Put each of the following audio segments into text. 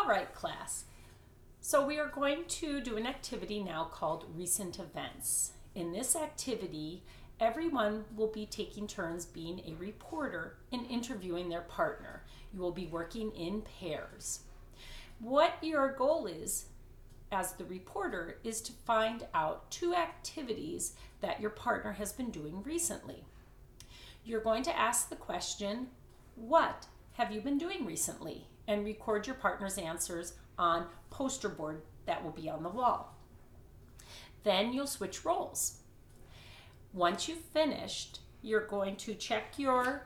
All right, class. So we are going to do an activity now called Recent Events. In this activity, everyone will be taking turns being a reporter and interviewing their partner. You will be working in pairs. What your goal is as the reporter is to find out 2 activities that your partner has been doing recently. You're going to ask the question, what have you been doing recently? And record your partner's answers on poster board that will be on the wall. Then you'll switch roles. Once you've finished, you're going to check your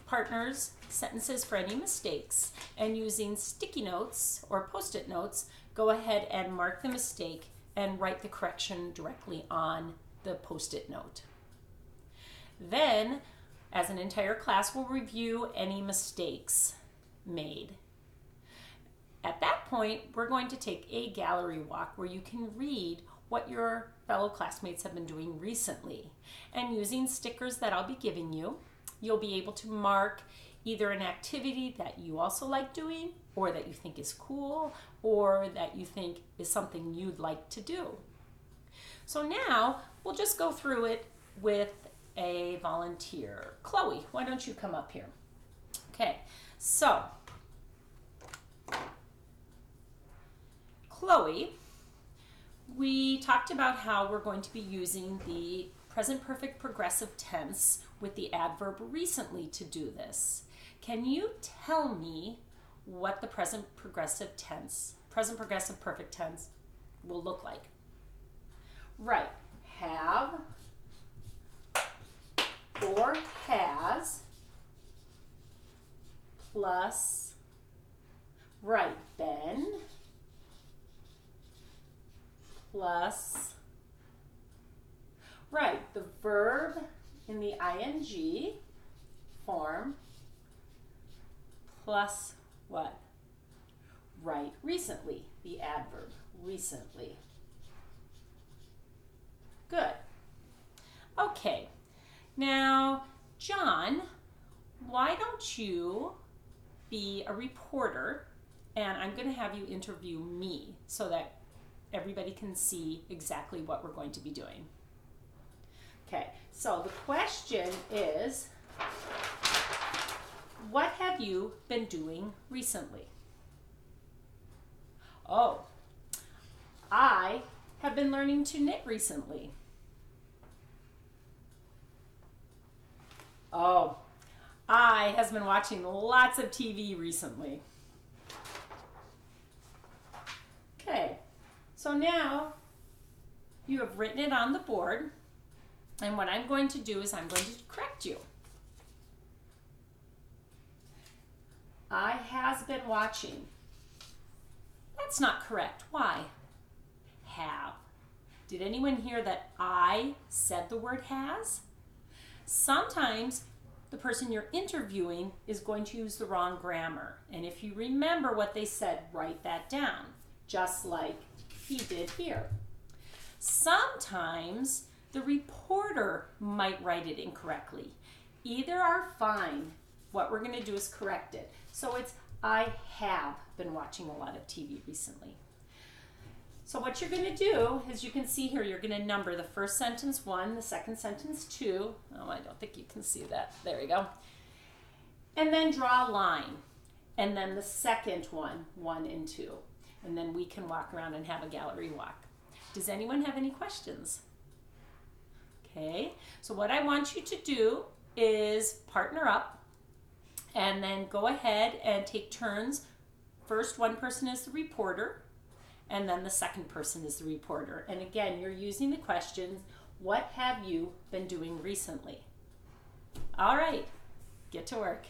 partner's sentences for any mistakes, and using sticky notes or post-it notes, go ahead and mark the mistake and write the correction directly on the post-it note. Then, as an entire class, we'll review any mistakes made. At that point, we're going to take a gallery walk where you can read what your fellow classmates have been doing recently. And using stickers that I'll be giving you, you'll be able to mark either an activity that you also like doing, or that you think is cool, or that you think is something you'd like to do. So now, we'll just go through it with a volunteer. Chloe, why don't you come up here? Okay, so Chloe, we talked about how we're going to be using the present perfect progressive tense with the adverb recently to do this. Can you tell me what the present progressive perfect tense will look like? Right, have or has plus, right, been plus, right, the verb in the ing form plus what? Right, recently, the adverb, recently. Good. Okay, now, John, why don't you be a reporter, and I'm going to have you interview me so that everybody can see exactly what we're going to be doing. Okay, so the question is, what have you been doing recently? Oh, I have been learning to knit recently. Oh, I has been watching lots of TV recently. Okay, so now you have written it on the board, and what I'm going to do is I'm going to correct you. I has been watching. That's not correct. Why? Have. Did anyone hear that I said the word has? Sometimes the person you're interviewing is going to use the wrong grammar. And if you remember what they said, write that down, just like he did here. Sometimes the reporter might write it incorrectly. Either are fine. What we're going to do is correct it. So it's, I have been watching a lot of TV recently. So what you're going to do, as you can see here, you're going to number the first sentence 1, the second sentence 2. Oh, I don't think you can see that. There you go. And then draw a line. And then the second one, 1 and 2. And then we can walk around and have a gallery walk. Does anyone have any questions? Okay, so what I want you to do is partner up and then go ahead and take turns. First, one person is the reporter, and then the second person is the reporter. And again, you're using the questions, what have you been doing recently? All right, get to work.